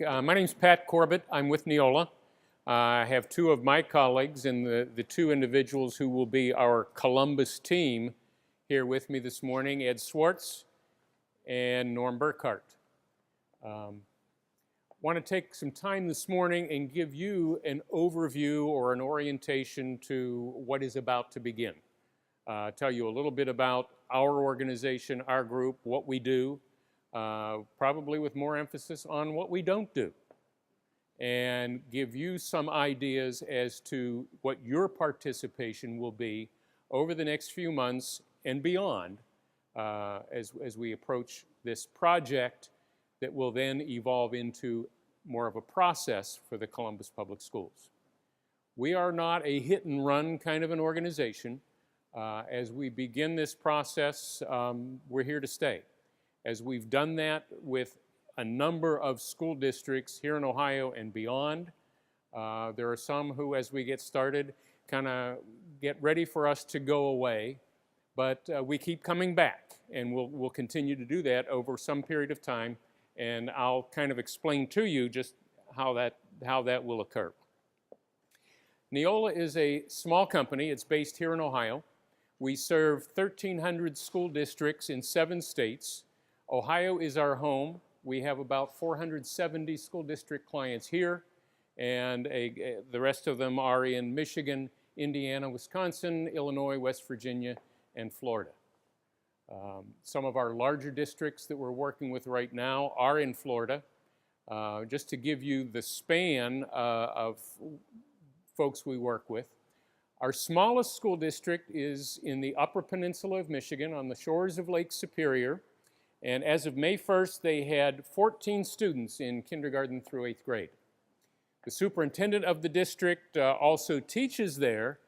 My name's Pat Corbett. I'm with Neola. I have two of my colleagues and the two individuals who will be our Columbus team here with me this morning, Ed Swartz and Norm Burkhart. Want to take some time this morning and give you an overview or an orientation to what is about to begin. Tell you a little bit about our organization, our group, what we do, probably with more emphasis on what we don't do, and give you some ideas as to what your participation will be over the next few months and beyond as we approach this project that will then evolve into more of a process for the Columbus Public Schools. We are not a hit and run kind of an organization. As we begin this process, we're here to stay. As we've done that with a number of school districts here in Ohio and beyond, there are some who, as we get started, kind of get ready for us to go away, but we keep coming back, and we'll continue to do that over some period of time, and I'll kind of explain to you just how that will occur. Neola is a small company. It's based here in Ohio. We serve 1,300 school districts in 7 states. Ohio is our home. We have about 470 school district clients here, and the rest of them are in Michigan, Indiana, Wisconsin, Illinois, West Virginia, and Florida. Some of our larger districts that we're working with right now are in Florida. Just to give you the span of folks we work with. Our smallest school district is in the Upper Peninsula of Michigan on the shores of Lake Superior. And as of May 1st, they had 14 students in kindergarten through 8th grade. The superintendent of the district also teaches there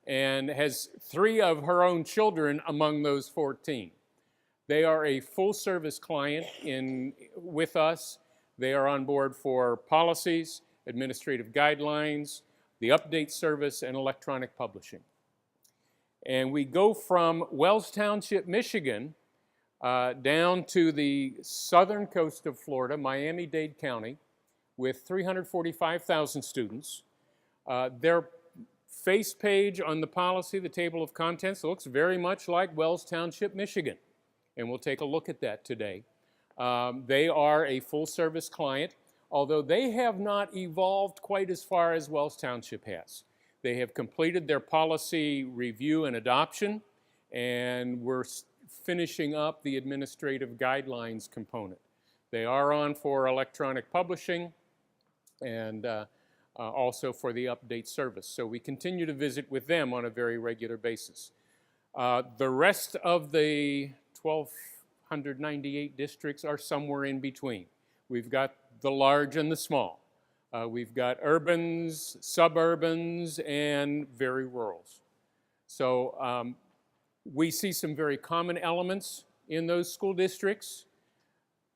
and has 3 of her own children among those 14. They are a full-service client with us. They are on board for policies, administrative guidelines, the update service, and electronic publishing. And we go from Wells Township, Michigan, down to the southern coast of Florida, Miami-Dade County, with 345,000 students. Their face page on the policy, the table of contents, looks very much like Wells Township, Michigan, and we'll take a look at that today. They are a full-service client, although they have not evolved quite as far as Wells Township has. They have completed their policy review and adoption, and we're finishing up the administrative guidelines component. They are on for electronic publishing and also for the update service. So we continue to visit with them on a very regular basis. The rest of the 1,298 districts are somewhere in between. We've got the large and the small. We've got urbans, suburbans, and very rurals. So we see some very common elements in those school districts.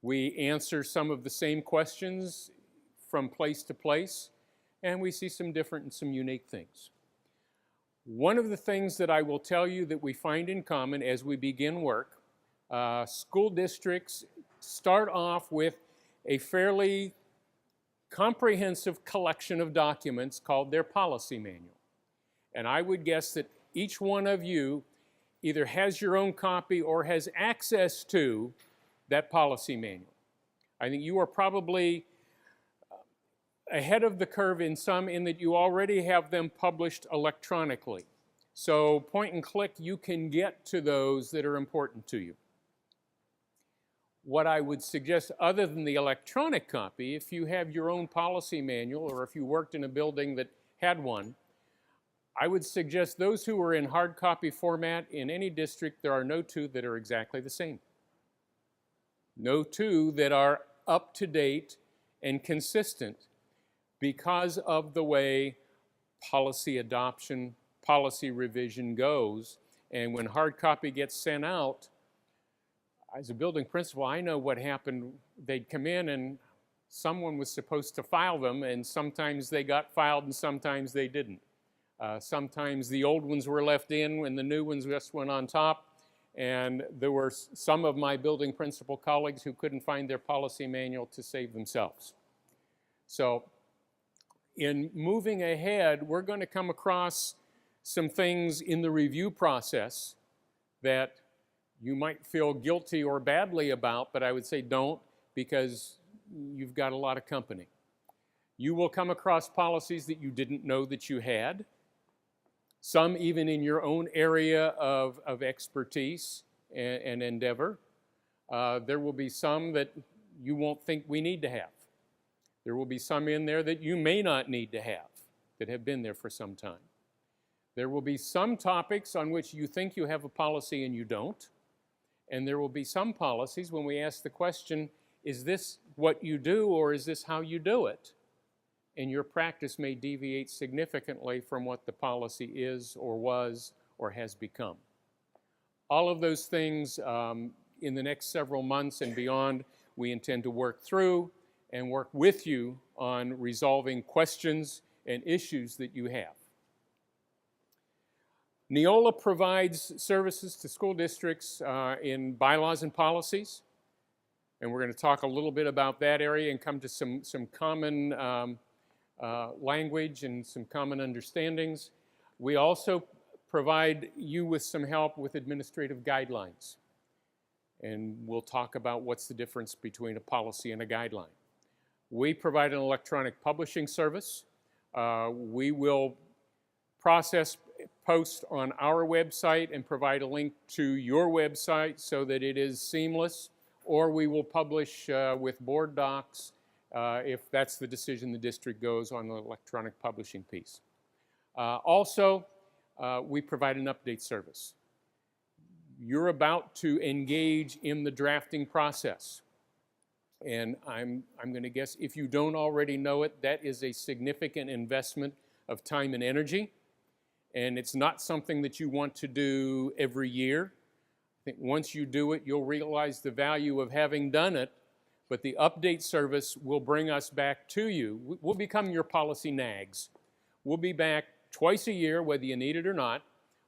We answer some of the same questions from place to place, and we see some different and some unique things. One of the things that I will tell you that we find in common as we begin work, school districts start off with a fairly comprehensive collection of documents called their policy manual. And I would guess that each one of you either has your own copy or has access to that policy manual. I think you are probably ahead of the curve in that you already have them published electronically. So point and click, you can get to those that are important to you. What I would suggest, other than the electronic copy, if you have your own policy manual or if you worked in a building that had one, I would suggest those who are in hard copy format in any district, there are no 2 that are exactly the same. No 2 that are up to date and consistent because of the way policy adoption, policy revision goes. And when hard copy gets sent out, as a building principal, I know what happened. They'd come in and someone was supposed to file them, and sometimes they got filed and sometimes they didn't. Sometimes the old ones were left in and the new ones just went on top. And there were some of my building principal colleagues who couldn't find their policy manual to save themselves. So in moving ahead, we're going to come across some things in the review process that you might feel guilty or badly about, but I would say don't, because you've got a lot of company. You will come across policies that you didn't know that you had, some even in your own area of expertise and endeavor. There will be some that you won't think we need to have. There will be some in there that you may not need to have, that have been there for some time. There will be some topics on which you think you have a policy and you don't. And there will be some policies when we ask the question, is this what you do or is this how you do it? And your practice may deviate significantly from what the policy is or was or has become. All of those things in the next several months and beyond, we intend to work through and work with you on resolving questions and issues that you have. Neola provides services to school districts in bylaws and policies, and we're going to talk a little bit about that area and come to some common language and some common understandings. We also provide you with some help with administrative guidelines, and we'll talk about what's the difference between a policy and a guideline. We provide an electronic publishing service. We will process posts on our website and provide a link to your website so that it is seamless, or we will publish with board docs if that's the decision the district goes on the electronic publishing piece. Also, we provide an update service. You're about to engage in the drafting process. And I'm going to guess if you don't already know it, that is a significant investment of time and energy. And it's not something that you want to do every year. I think once you do it, you'll realize the value of having done it. But the update service will bring us back to you. We'll become your policy nags. We'll be back twice a year, whether you need it or not,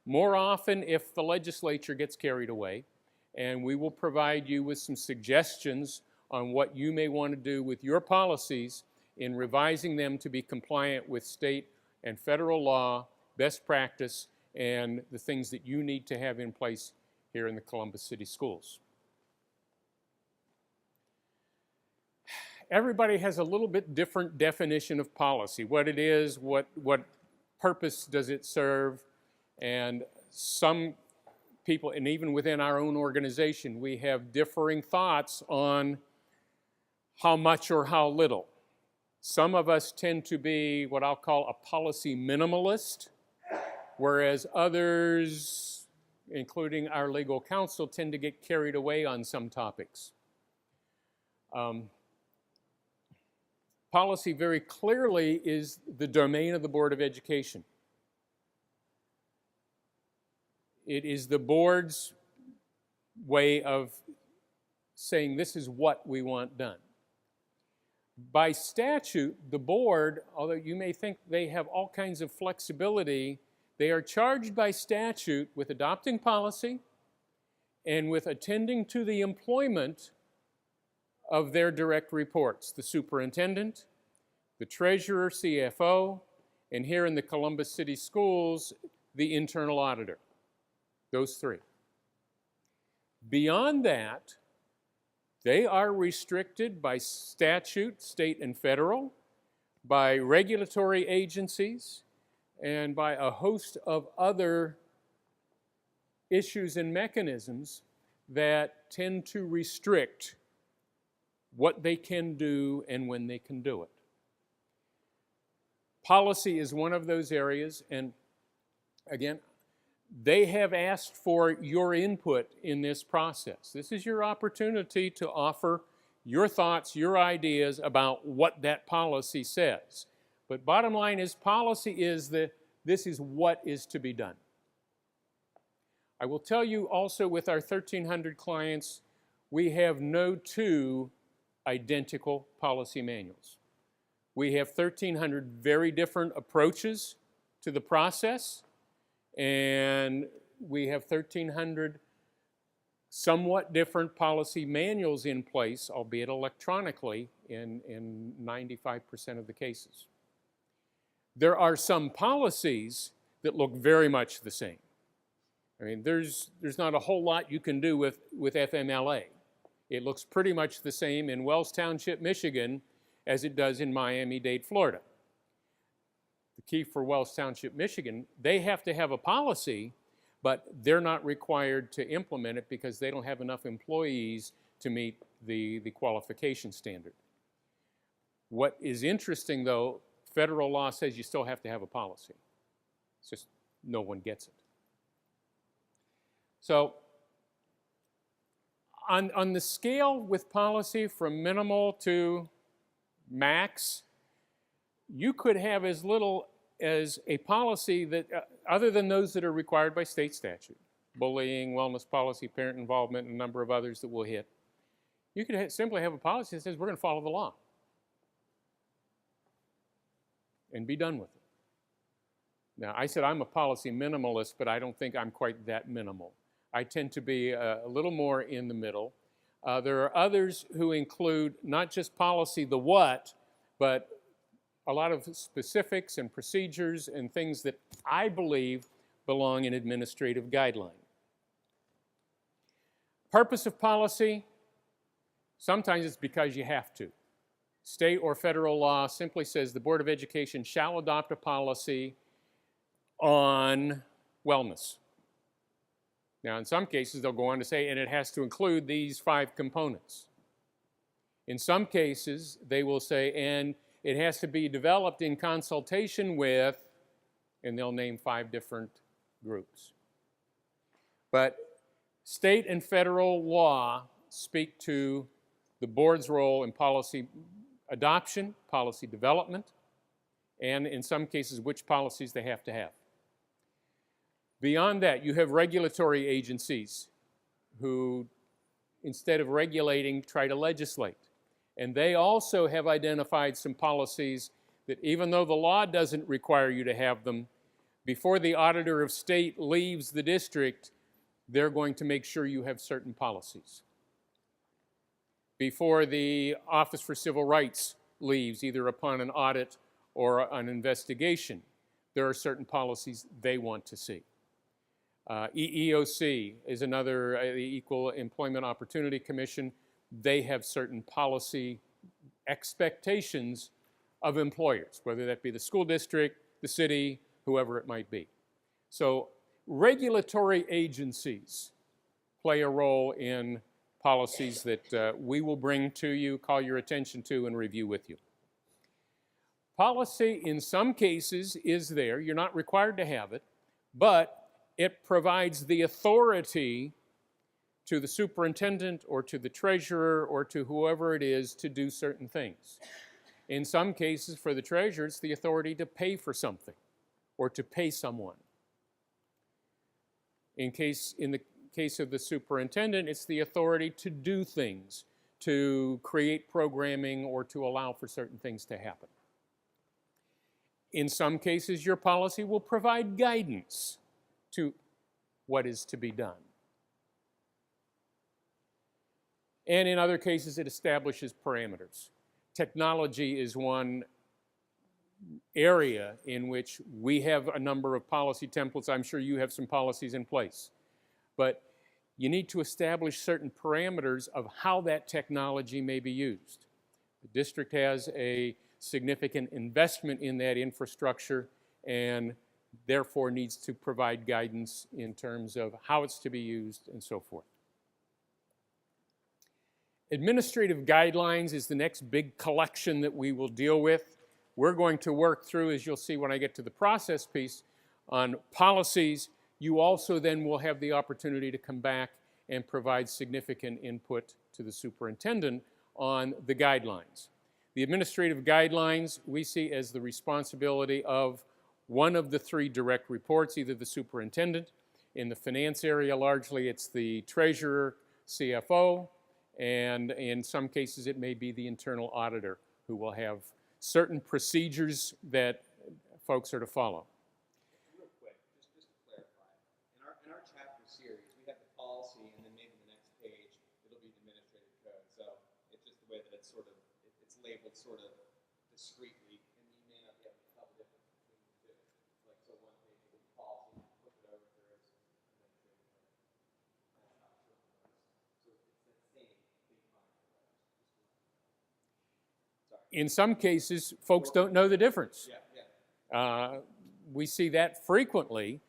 more often if the legislature gets carried away. And we will provide you with some suggestions on what you may want to do with your policies in revising them to be compliant with state and federal law, best practice, and the things that you need to have in place here in the Columbus City Schools. Everybody has a little bit different definition of policy, what it is, what purpose does it serve, and some people, and even within our own organization, we have differing thoughts on how much or how little. Some of us tend to be what I'll call a policy minimalist, whereas others, including our legal counsel, tend to get carried away on some topics. Policy very clearly is the domain of the Board of Education. It is the board's way of saying this is what we want done. By statute, the board, although you may think they have all kinds of flexibility, they are charged by statute with adopting policy and with attending to the employment of their direct reports, the superintendent, the treasurer, CFO, and here in the Columbus City Schools, the internal auditor. Those three. Beyond that, they are restricted by statute, state and federal, by regulatory agencies, and by a host of other issues and mechanisms that tend to restrict what they can do and when they can do it. Policy is one of those areas, and again, they have asked for your input in this process. This is your opportunity to offer your thoughts, your ideas about what that policy says. But bottom line is, policy is this is what is to be done. I will tell you also with our 1,300 clients, we have no two identical policy manuals. We have 1,300 very different approaches to the process, and we have 1,300 somewhat different policy manuals in place, albeit electronically, in 95% of the cases. There are some policies that look very much the same. I mean, there's not a whole lot you can do with FMLA. It looks pretty much the same in Wells Township, Michigan, as it does in Miami-Dade, Florida. The key for Wells Township, Michigan, they have to have a policy, but they're not required to implement it because they don't have enough employees to meet the qualification standard. What is interesting, though, federal law says you still have to have a policy. It's just no one gets it. So on the scale with policy from minimal to max, you could have as little as a policy that, other than those that are required by state statute, bullying, wellness policy, parent involvement, and a number of others that we'll hit, you could simply have a policy that says we're going to follow the law and be done with it. Now, I said I'm a policy minimalist, but I don't think I'm quite that minimal. I tend to be a little more in the middle. There are others who include not just policy, the what, but a lot of specifics and procedures and things that I believe belong in administrative guideline. Purpose of policy, sometimes it's because you have to. State or federal law simply says the Board of Education shall adopt a policy on wellness. Now, in some cases, they'll go on to say, and it has to include these 5 components. In some cases, they will say, and it has to be developed in consultation with, and they'll name 5 different groups. But state and federal law speak to the board's role in policy adoption, policy development, and in some cases, which policies they have to have. Beyond that, you have regulatory agencies who, instead of regulating, try to legislate. And they also have identified some policies that, even though the law doesn't require you to have them, before the auditor of state leaves the district, they're going to make sure you have certain policies. Before the Office for Civil Rights leaves, either upon an audit or an investigation, there are certain policies they want to see. EEOC is another, the Equal Employment Opportunity Commission. They have certain policy expectations of employers, whether that be the school district, the city, whoever it might be. So regulatory agencies play a role in policies that we will bring to you, call your attention to, and review with you. Policy, in some cases, is there. You're not required to have it, but it provides the authority to the superintendent or to the treasurer or to whoever it is to do certain things. In some cases, for the treasurer, it's the authority to pay for something or to pay someone. In the case of the superintendent, it's the authority to do things, to create programming, or to allow for certain things to happen. In some cases, your policy will provide guidance to what is to be done. And in other cases, it establishes parameters. Technology is one area in which we have a number of policy templates. I'm sure you have some policies in place. But you need to establish certain parameters of how that technology may be used. The district has a significant investment in that infrastructure and therefore needs to provide guidance in terms of how it's to be used and so forth. Administrative guidelines is the next big collection that we will deal with. We're going to work through, as you'll see when I get to the process piece, on policies. You also then will have the opportunity to come back and provide significant input to the superintendent on the guidelines. The administrative guidelines we see as the responsibility of one of the 3 direct reports, either the superintendent. In the finance area, largely it's the treasurer, CFO, and in some cases it may be the internal auditor who will have certain procedures that folks are to follow. Real quick, just to clarify, in our chapter series, we have the policy and then maybe the next labeled sort of discreetly, and you may not be able to tell the difference between the two. Like, so one page will be policy, flip it over, there is administrative. So it's the same big font letters. Sorry. In some cases, folks don't know the difference. Yeah. We see that frequently,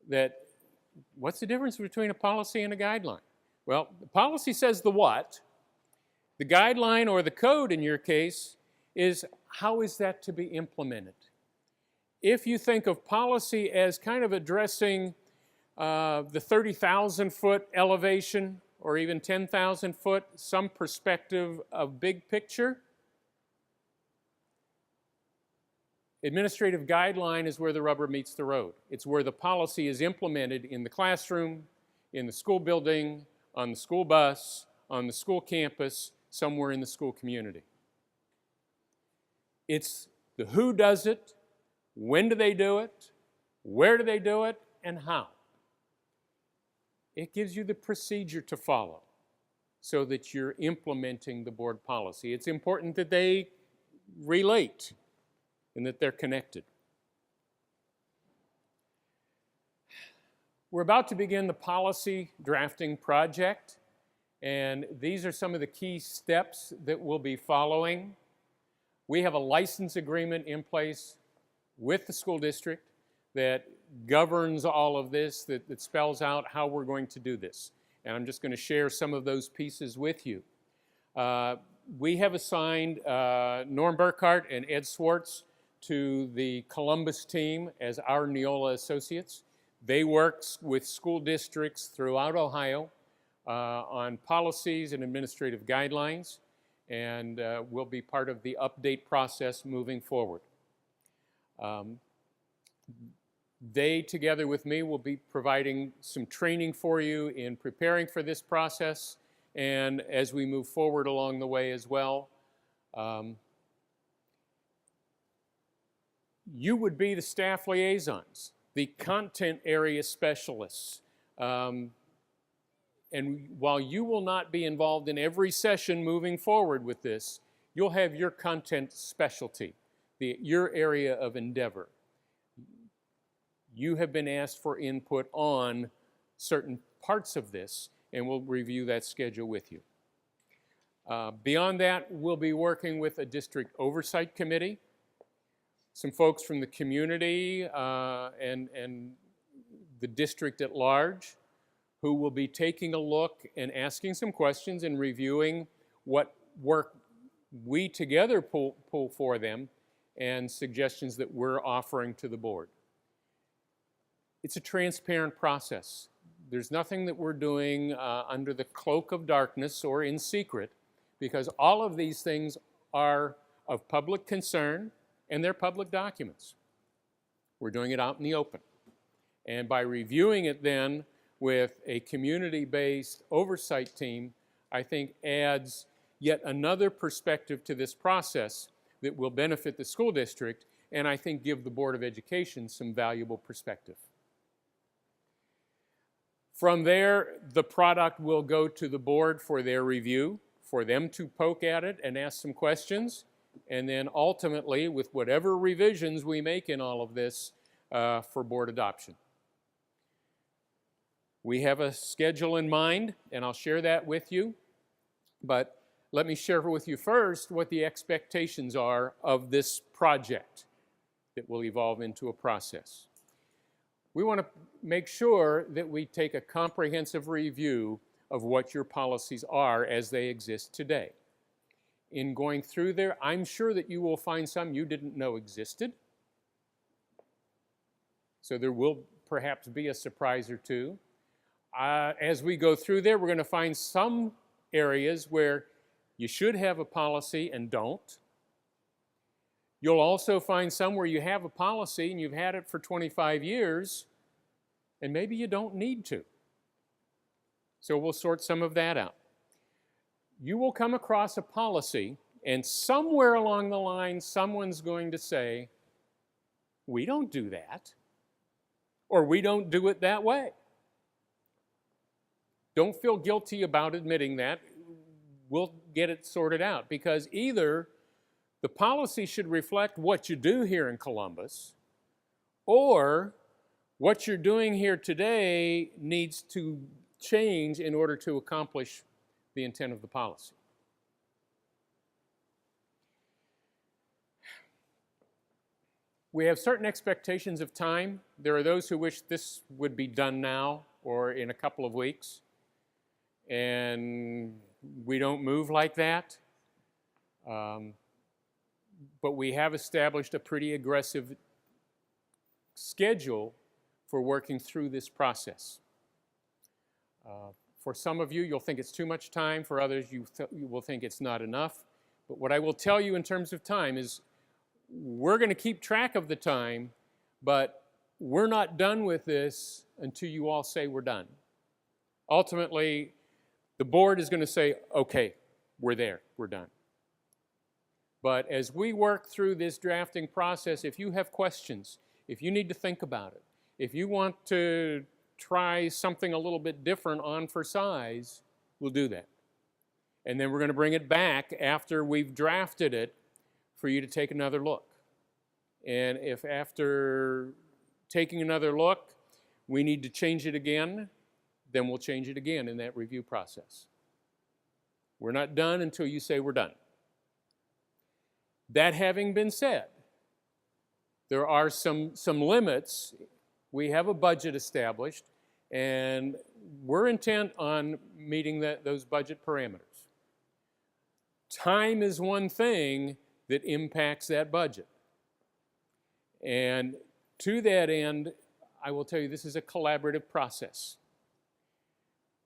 that what's the difference between a policy and a guideline? Well, the policy says the what. The guideline, or the code in your case, is how is that to be implemented? If you think of policy as kind of addressing the 30,000-foot elevation or even 10,000 foot, some perspective of big picture, administrative guideline is where the rubber meets the road. It's where the policy is implemented in the classroom, in the school building, on the school bus, on the school campus, somewhere in the school community. It's the who does it, when do they do it, where do they do it, and how. It gives you the procedure to follow so that you're implementing the board policy. It's important that they relate and that they're connected. We're about to begin the policy drafting project, and these are some of the key steps that we'll be following. We have a license agreement in place with the school district that governs all of this, that spells out how we're going to do this. And I'm just going to share some of those pieces with you. We have assigned Norm Burkhart and Ed Swartz to the Columbus team as our Neola associates. They work with school districts throughout Ohio on policies and administrative guidelines, and will be part of the update process moving forward. They, together with me, will be providing some training for you in preparing for this process, and as we move forward along the way as well. You would be the staff liaisons, the content area specialists. And while you will not be involved in every session moving forward with this, you'll have your content specialty, your area of endeavor. You have been asked for input on certain parts of this, and we'll review that schedule with you. Beyond that, we'll be working with a district oversight committee, some folks from the community and the district at large, who will be taking a look and asking some questions and reviewing what work we together pull for them and suggestions that we're offering to the board. It's a transparent process. There's nothing that we're doing under the cloak of darkness or in secret, because all of these things are of public concern and they're public documents. We're doing it out in the open. And by reviewing it then with a community-based oversight team, I think adds yet another perspective to this process that will benefit the school district, and I think give the Board of Education some valuable perspective. From there, the product will go to the board for their review, for them to poke at it and ask some questions, and then ultimately, with whatever revisions we make in all of this, for board adoption. We have a schedule in mind, and I'll share that with you, but let me share with you first what the expectations are of this project that will evolve into a process. We want to make sure that we take a comprehensive review of what your policies are as they exist today. In going through there, I'm sure that you will find some you didn't know existed. So there will perhaps be a surprise or two. As we go through there, we're going to find some areas where you should have a policy and don't. You'll also find some where you have a policy and you've had it for 25 years, and maybe you don't need to. So we'll sort some of that out. You will come across a policy, and somewhere along the line, someone's going to say, we don't do that, or we don't do it that way. Don't feel guilty about admitting that. We'll get it sorted out, because either the policy should reflect what you do here in Columbus, or what you're doing here today needs to change in order to accomplish the intent of the policy. We have certain expectations of time. There are those who wish this would be done now or in a couple of weeks, and we don't move like that. But we have established a pretty aggressive schedule for working through this process. For some of you, you'll think it's too much time. For others, you will think it's not enough. But what I will tell you in terms of time is we're going to keep track of the time, but we're not done with this until you all say we're done. Ultimately, the board is going to say, okay, we're there, we're done. But as we work through this drafting process, if you have questions, if you need to think about it, if you want to try something a little bit different on for size, we'll do that. And then we're going to bring it back after we've drafted it for you to take another look. And if after taking another look, we need to change it again, then we'll change it again in that review process. We're not done until you say we're done. That having been said, there are some limits. We have a budget established, and we're intent on meeting those budget parameters. Time is one thing that impacts that budget. And to that end, I will tell you this is a collaborative process.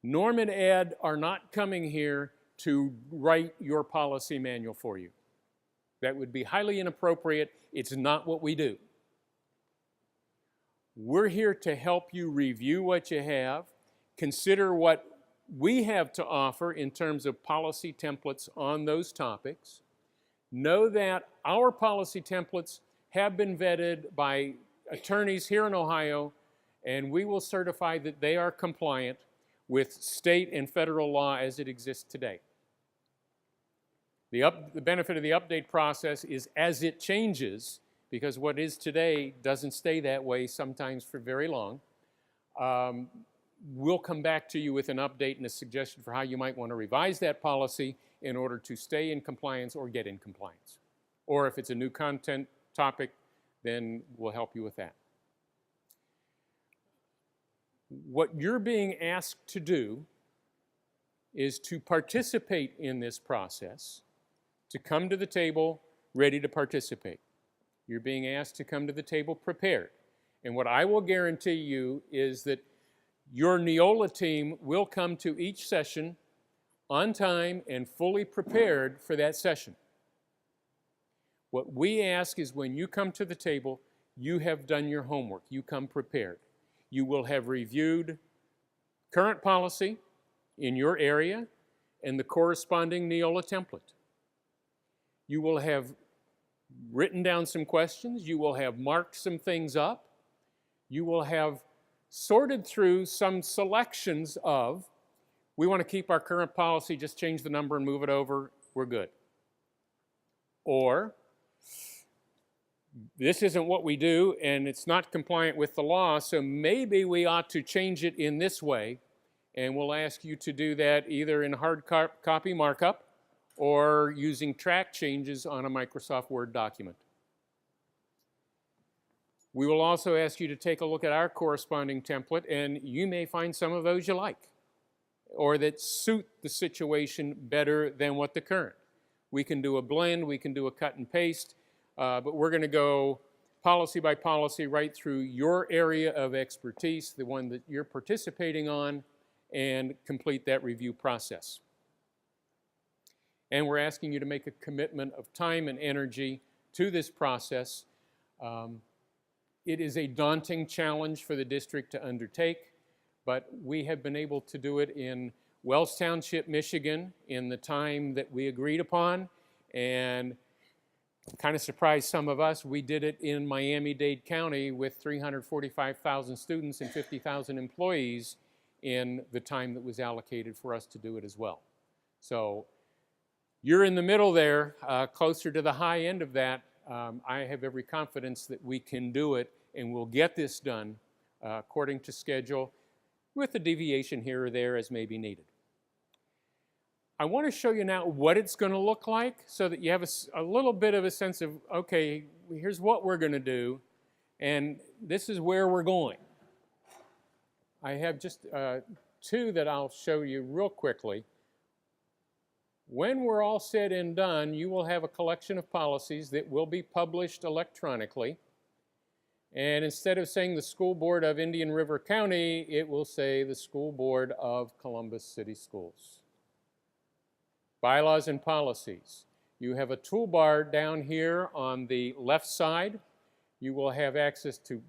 Norm and Ed are not coming here to write your policy manual for you. That would be highly inappropriate. It's not what we do. We're here to help you review what you have, consider what we have to offer in terms of policy templates on those topics. Know that our policy templates have been vetted by attorneys here in Ohio, and we will certify that they are compliant with state and federal law as it exists today. The benefit of the update process is as it changes, because what is today doesn't stay that way sometimes for very long, we'll come back to you with an update and a suggestion for how you might want to revise that policy in order to stay in compliance or get in compliance. Or if it's a new content topic, then we'll help you with that. What you're being asked to do is to participate in this process, to come to the table ready to participate. You're being asked to come to the table prepared. And what I will guarantee you is that your Neola team will come to each session on time and fully prepared for that session. What we ask is when you come to the table, you have done your homework. You come prepared. You will have reviewed current policy in your area and the corresponding Neola template. You will have written down some questions. You will have marked some things up. You will have sorted through some selections of, we want to keep our current policy, just change the number and move it over, we're good. Or, this isn't what we do and it's not compliant with the law, so maybe we ought to change it in this way, and we'll ask you to do that either in hard copy markup or using track changes on a Microsoft Word document. We will also ask you to take a look at our corresponding template, and you may find some of those you like or that suit the situation better than what the current. We can do a blend, we can do a cut and paste, but we're going to go policy by policy right through your area of expertise, the one that you're participating on, and complete that review process. And we're asking you to make a commitment of time and energy to this process. It is a daunting challenge for the district to undertake, but we have been able to do it in Wells Township, Michigan, in the time that we agreed upon, and kind of surprised some of us, we did it in Miami-Dade County with 345,000 students and 50,000 employees in the time that was allocated for us to do it as well. So You're in the middle there, closer to the high end of that. I have every confidence that we can do it and we'll get this done according to schedule with a deviation here or there as may be needed. I want to show you now what it's going to look like so that you have a little bit of a sense of, okay, here's what we're going to do, and this is where we're going. I have just two that I'll show you real quickly. When we're all said and done, you will have a collection of policies that will be published electronically. And instead of saying the School Board of Indian River County, it will say the School Board of Columbus City Schools. Bylaws and policies. You have a toolbar down here on the left side. You will have access to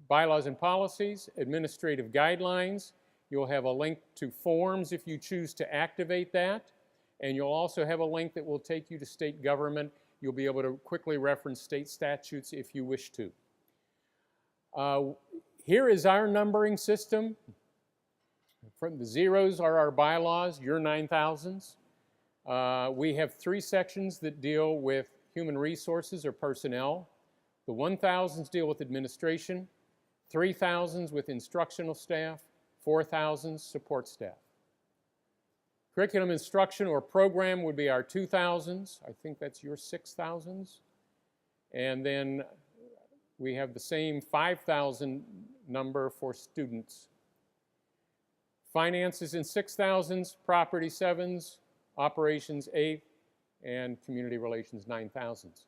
bylaws and policies, administrative guidelines. You'll have a link to forms if you choose to activate that. And you'll also have a link that will take you to state government. You'll be able to quickly reference state statutes if you wish to. Here is our numbering system. From the zeros are our bylaws, your 9,000s. We have 3 sections that deal with human resources or personnel. The 1,000s deal with administration, 3,000s with instructional staff, 4,000s support staff. Curriculum instruction or program would be our 2,000s. I think that's your 6,000s. And then we have the same 5,000 number for students. Finances in 6,000s, property 7s, operations 8, and community relations 9,000s.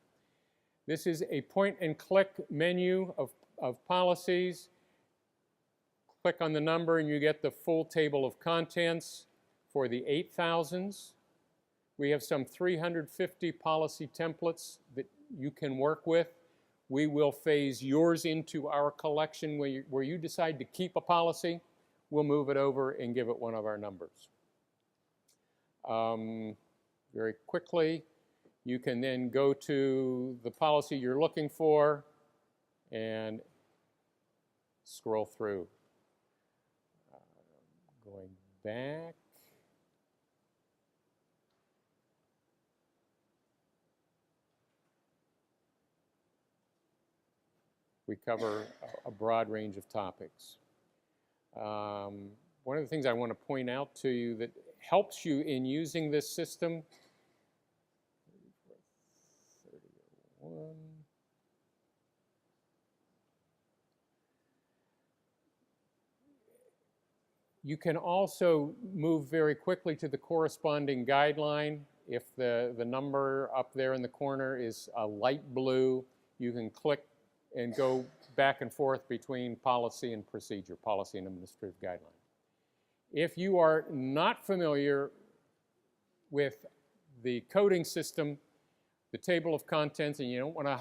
This is a point-and-click menu of policies. Click on the number and you get the full table of contents. For the 8,000s, we have some 350 policy templates that you can work with. We will phase yours into our collection where you decide to keep a policy. We'll move it over and give it one of our numbers. Very quickly, you can then go to the policy you're looking for and scroll through. Going back. We cover a broad range of topics. One of the things I want to point out to you that helps you in using this system, 31. You can also move very quickly to the corresponding guideline. If the number up there in the corner is a light blue, you can click and go back and forth between policy and procedure, policy and administrative guideline. If you are not familiar with the coding system, the table of contents, and you don't want to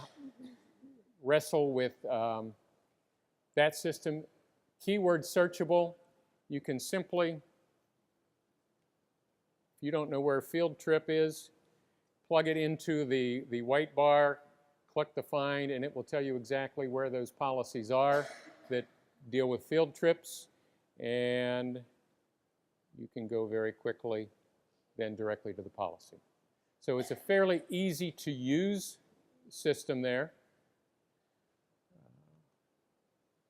wrestle with that system, keyword searchable, you can simply, if you don't know where field trip is, plug it into the white bar, click the find, and it will tell you exactly where those policies are that deal with field trips, and you can go very quickly then directly to the policy. So it's a fairly easy to use system there.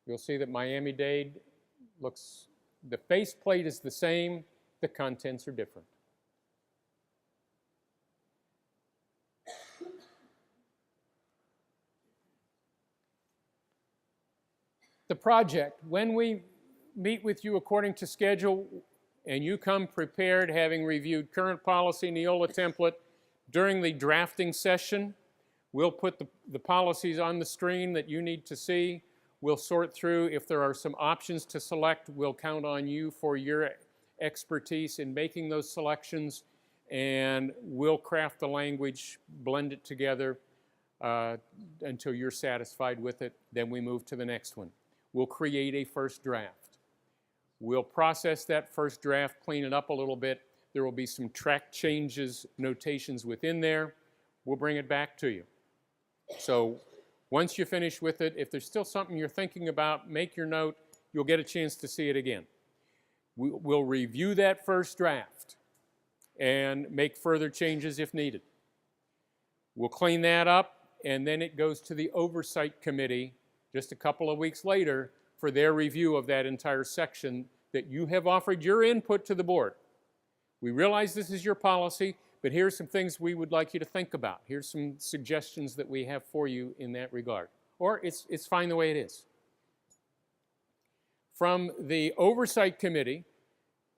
You'll see that Miami-Dade looks, the faceplate is the same, the contents are different. The project, when we meet with you according to schedule and you come prepared having reviewed current policy Neola template during the drafting session, we'll put the policies on the screen that you need to see. We'll sort through. If there are some options to select, we'll count on you for your expertise in making those selections, and we'll craft the language, blend it together until you're satisfied with it. Then we move to the next one. We'll create a first draft. We'll process that first draft, clean it up a little bit. There will be some track changes, notations within there. We'll bring it back to you. So once you finish with it, if there's still something you're thinking about, make your note. You'll get a chance to see it again. We'll review that first draft. and make further changes if needed. We'll clean that up, and then it goes to the Oversight Committee just a couple of weeks later for their review of that entire section that you have offered your input to the board. We realize this is your policy, but here's some things we would like you to think about. Here's some suggestions that we have for you in that regard. Or it's fine the way it is. From the Oversight Committee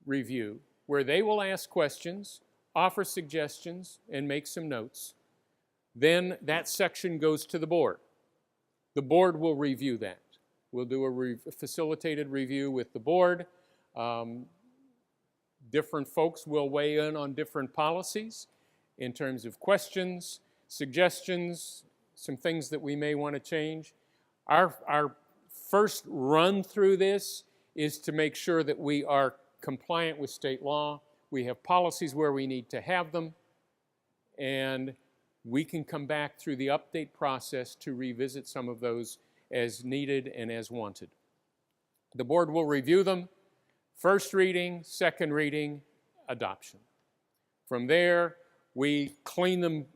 review, where they will ask questions, offer suggestions, and make some notes, then that section goes to the board. The board will review that. We'll do a facilitated review with the board. Different folks will weigh in on different policies in terms of questions, suggestions, some things that we may want to change. Our first run through this is to make sure that we are compliant with state law. We have policies where we need to have them, and we can come back through the update process to revisit some of those as needed and as wanted. The board will review them. First reading, second reading, adoption. From there, we clean them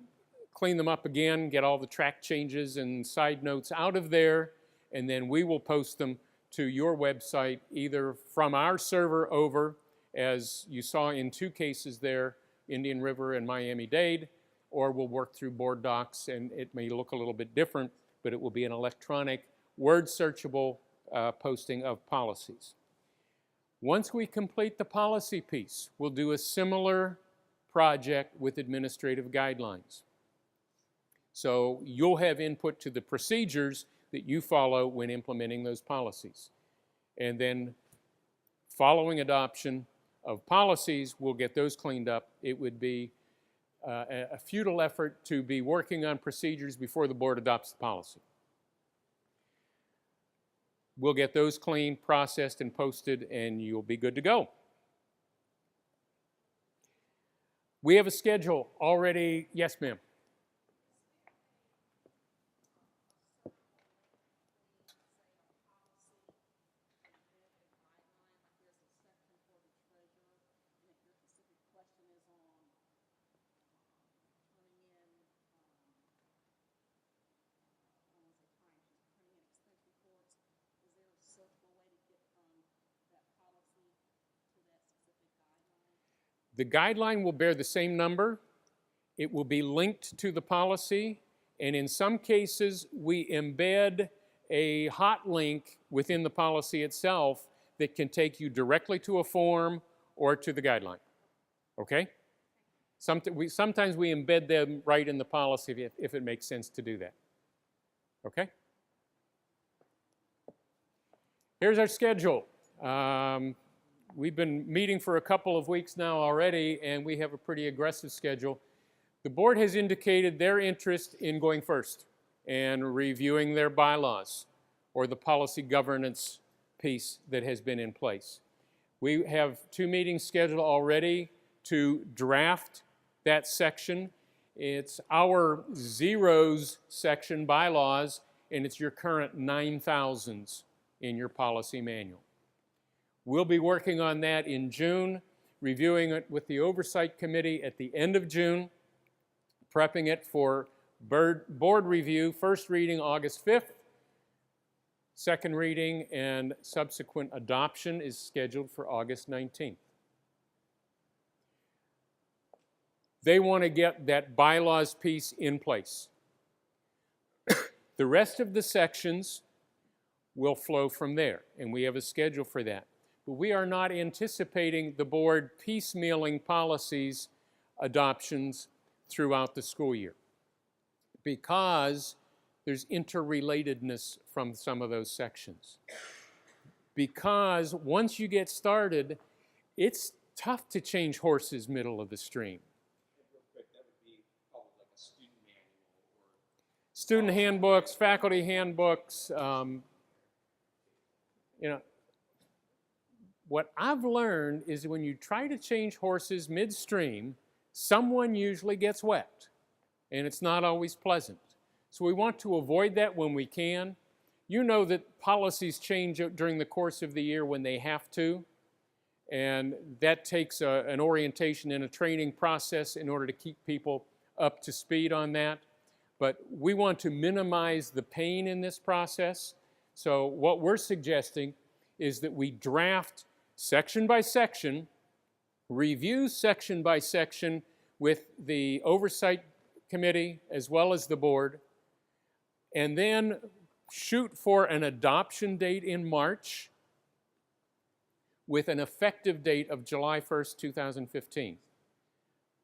up again, get all the track changes and side notes out of there, and then we will post them to your website, either from our server over, as you saw in two cases there, Indian River and Miami-Dade, or we'll work through board docs, and it may look a little bit different, but it will be an electronic, word-searchable posting of policies. Once we complete the policy piece, we'll do a similar project with administrative guidelines. So you'll have input to the procedures that you follow when implementing those policies. And then following adoption of policies, we'll get those cleaned up. It would be a futile effort to be working on procedures before the board adopts the policy. We'll get those cleaned, processed, and posted, and you'll be good to go. We have a schedule already. Yes, ma'am. The guideline will bear the same number. It will be linked to the policy, and in some cases, we embed a hot link within the policy itself that can take you directly to a form or to the guideline. Okay? Sometimes we embed them right in the policy if it makes sense to do that. Okay? Here's our schedule. We've been meeting for a couple of weeks now already, and we have a pretty aggressive schedule. The board has indicated their interest in going first and reviewing their bylaws or the policy governance piece that has been in place. We have 2 meetings scheduled already to draft that section. It's our zeros section, bylaws, and it's your current 9,000s in your policy manual. We'll be working on that in June, reviewing it with the Oversight Committee at the end of June, prepping it for board review, first reading August 5th, second reading and subsequent adoption is scheduled for August 19th. They want to get that bylaws piece in place. The rest of the sections will flow from there, and we have a schedule for that. But we are not anticipating the board piecemealing policies adoptions throughout the school year because there's interrelatedness from some of those sections. Because once you get started, it's tough to change horses middle of the stream. Real quick, that would be probably like a student manual or Student handbooks, faculty handbooks, what I've learned is when you try to change horses midstream, someone usually gets wet, and it's not always pleasant. So we want to avoid that when we can. You know that policies change during the course of the year when they have to, And that takes an orientation and a training process in order to keep people up to speed on that. But we want to minimize the pain in this process. So what we're suggesting is that we draft section by section, review section by section with the Oversight Committee as well as the board, and then shoot for an adoption date in March with an effective date of July 1st, 2015.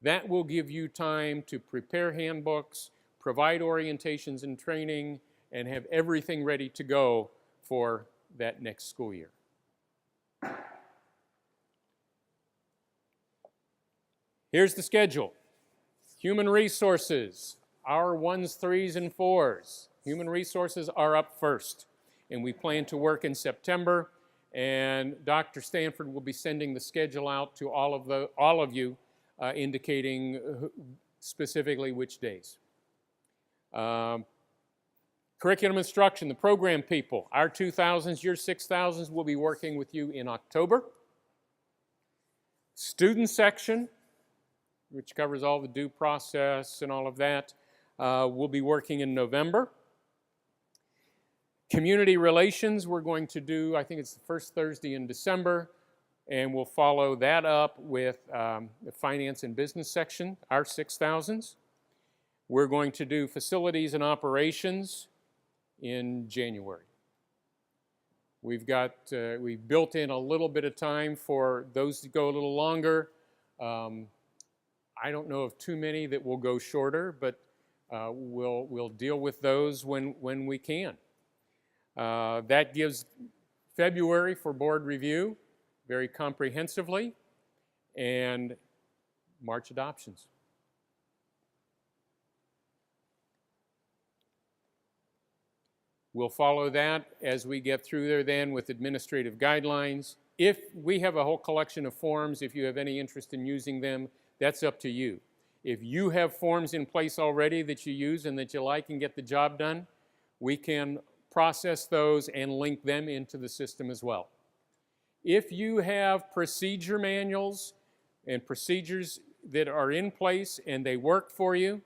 That will give you time to prepare handbooks, provide orientations and training, and have everything ready to go for that next school year. Here's the schedule. Human resources, our 1s, 3s, and 4s. Human resources are up first, and we plan to work in September, and Dr. Stanford will be sending the schedule out to all of you, indicating specifically which days. Curriculum instruction, the program people, our 2000s, your 6000s will be working with you in October. Student section, which covers all the due process and all of that, will be working in November. Community relations, we're going to do, I think it's the first Thursday in December, and we'll follow that up with the finance and business section, our 6000s. We're going to do facilities and operations in January. We've built in a little bit of time for those to go a little longer. I don't know of too many that will go shorter, but we'll deal with those when we can. That gives February for board review very comprehensively, and March adoptions. We'll follow that as we get through there then with administrative guidelines. If we have a whole collection of forms, if you have any interest in using them, that's up to you. If you have forms in place already that you use and that you like and get the job done, we can process those and link them into the system as well. If you have procedure manuals and procedures that are in place and they work for you,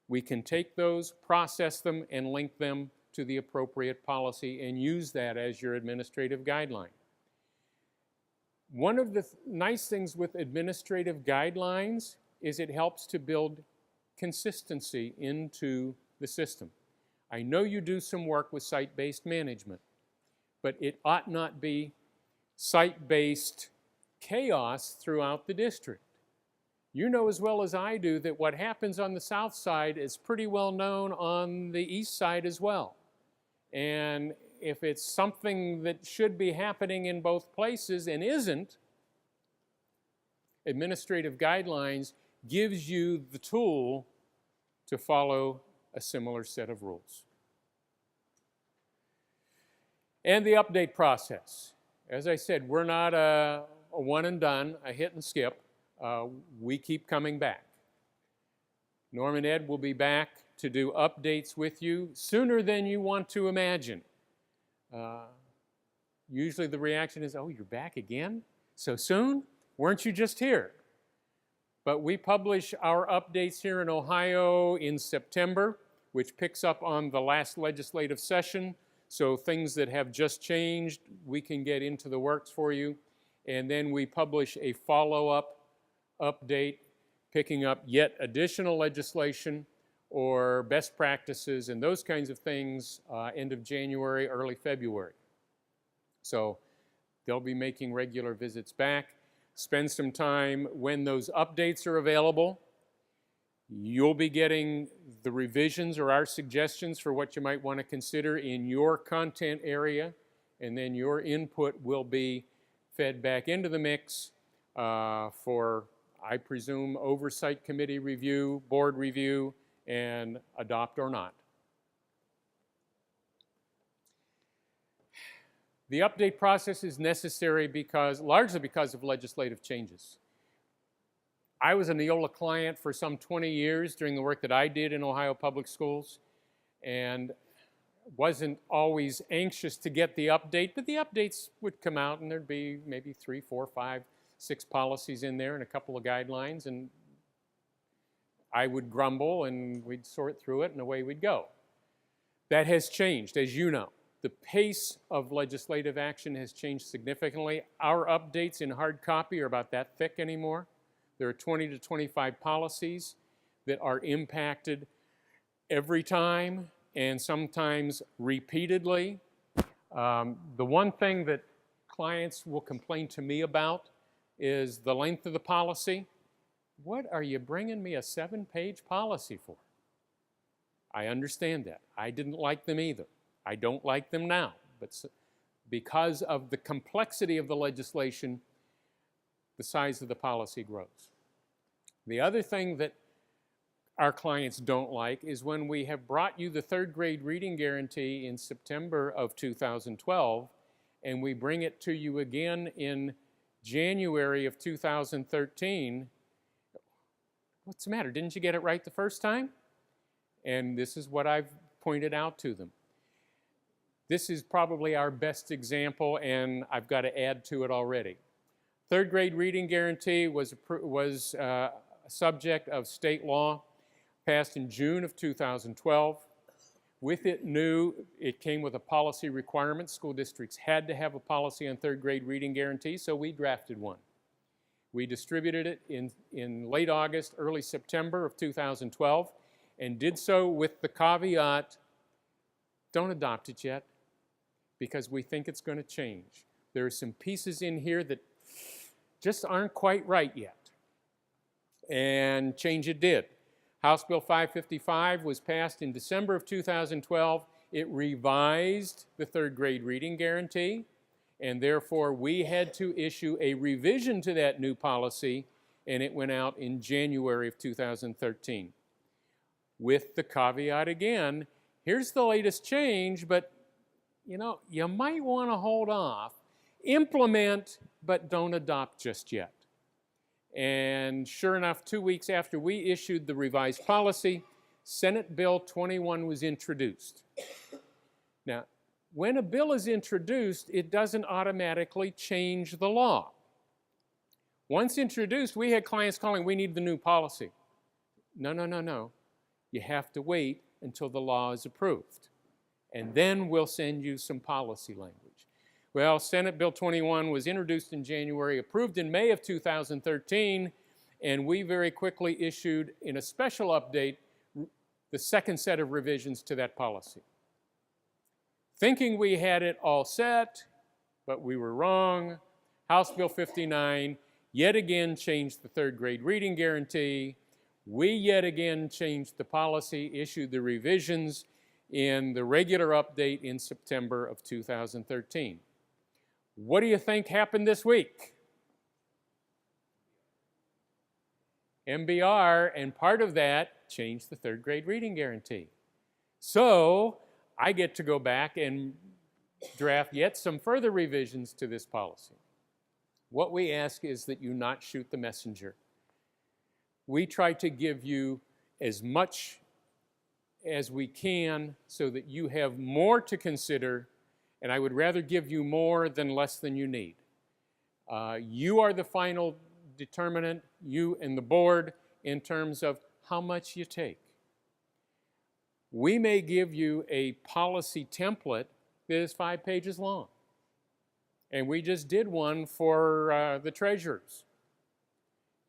we can take those, process them, and link them to the appropriate policy and use that as your administrative guideline. One of the nice things with administrative guidelines is it helps to build consistency into the system. I know you do some work with site-based management, but it ought not be site-based chaos throughout the district. You know as well as I do that what happens on the south side is pretty well known on the east side as well. And if it's something that should be happening in both places and isn't, administrative guidelines gives you the tool to follow a similar set of rules. And the update process. As I said, we're not a one and done, a hit and skip. We keep coming back. Norm and Ed will be back to do updates with you sooner than you want to imagine. Usually the reaction is, oh, you're back again? So soon? Weren't you just here? But we publish our updates here in Ohio in September, which picks up on the last legislative session. So things that have just changed, we can get into the works for you. And then we publish a follow-up update, picking up yet additional legislation or best practices and those kinds of things end of January, early February. So they'll be making regular visits back. Spend some time when those updates are available. You'll be getting the revisions or our suggestions for what you might want to consider in your content area, and then your input will be fed back into the mix for, I presume, Oversight Committee review, board review, and adopt or not. The update process is necessary largely because of legislative changes. I was a Neola client for some 20 years during the work that I did in Ohio public schools, and wasn't always anxious to get the update, but the updates would come out and there'd be maybe 3, 4, 5, 6 policies in there and a couple of guidelines, and I would grumble and we'd sort through it and away we'd go. That has changed, as you know. The pace of legislative action has changed significantly. Our updates in hard copy are about that thick anymore. There are 20 to 25 policies that are impacted every time and sometimes repeatedly. The one thing that clients will complain to me about is the length of the policy. What are you bringing me a 7-page policy for? I understand that. I didn't like them either. I don't like them now, but because of the complexity of the legislation, the size of the policy grows. The other thing that our clients don't like is when we have brought you the 3rd grade reading guarantee in September of 2012, and we bring it to you again in January of 2013. What's the matter? Didn't you get it right the first time? And this is what I've pointed out to them. This is probably our best example, and I've got to add to it already. 3rd grade reading guarantee was a subject of state law passed in June of 2012. With it it came with a policy requirement. School districts had to have a policy on 3rd grade reading guarantee, so we drafted one. We distributed it in late August, early September of 2012, and did so with the caveat, don't adopt it yet, because we think it's going to change. There are some pieces in here that just aren't quite right yet. And change it did. House Bill 555 was passed in December of 2012. It revised the 3rd grade reading guarantee, and therefore we had to issue a revision to that new policy, and it went out in January of 2013. With the caveat again, here's the latest change, but you might want to hold off. Implement, but don't adopt just yet. And sure enough, 2 weeks after we issued the revised policy, Senate Bill 21 was introduced. Now, when a bill is introduced, it doesn't automatically change the law. Once introduced, we had clients calling, we need the new policy. No. You have to wait until the law is approved. And then we'll send you some policy language. Well, Senate Bill 21 was introduced in January, approved in May of 2013, and we very quickly issued, in a special update, the 2nd set of revisions to that policy. Thinking we had it all set, but we were wrong. House Bill 59 yet again changed the 3rd grade reading guarantee. We yet again changed the policy, issued the revisions in the regular update in September of 2013. What do you think happened this week? MBR, and part of that changed the 3rd grade reading guarantee. So I get to go back and draft yet some further revisions to this policy. What we ask is that you not shoot the messenger. We try to give you as much as we can so that you have more to consider, and I would rather give you more than less than you need. You are the final determinant, you and the board, in terms of how much you take. We may give you a policy template that is 5 pages long. And we just did one for the treasurers.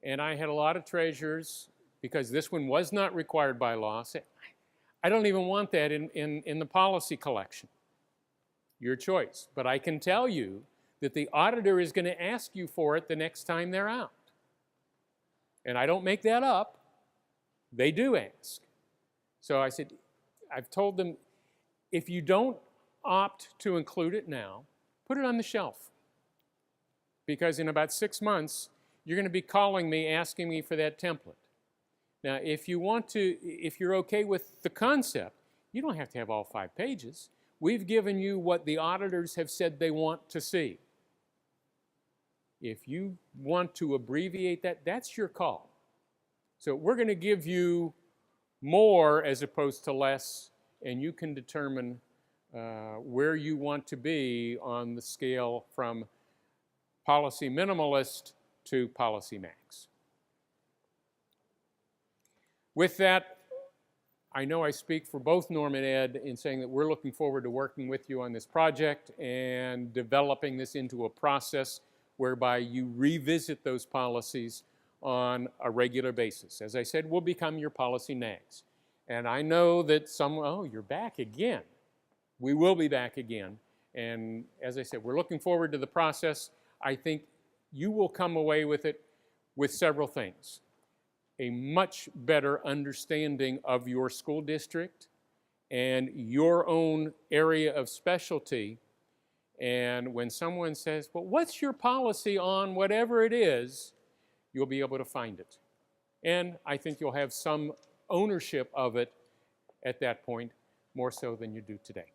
And I had a lot of treasurers, because this one was not required by law, say, I don't even want that in the policy collection. Your choice. But I can tell you that the auditor is going to ask you for it the next time they're out. And I don't make that up. They do ask. So I said, I've told them, if you don't opt to include it now, put it on the shelf. Because in about 6 months, you're going to be calling me, asking me for that template. Now, if you're okay with the concept, you don't have to have all 5 pages. We've given you what the auditors have said they want to see. If you want to abbreviate that, that's your call. So we're going to give you more as opposed to less, and you can determine where you want to be on the scale from policy minimalist to policy max. With that, I know I speak for both Norm and Ed in saying that we're looking forward to working with you on this project and developing this into a process whereby you revisit those policies on a regular basis. As I said, we'll become your policy nags. And I know that oh, you're back again. We will be back again. And as I said, we're looking forward to the process. I think you will come away with it with several things. A much better understanding of your school district and your own area of specialty. And when someone says, well, what's your policy on whatever it is, you'll be able to find it. And I think you'll have some ownership of it at that point, more so than you do today.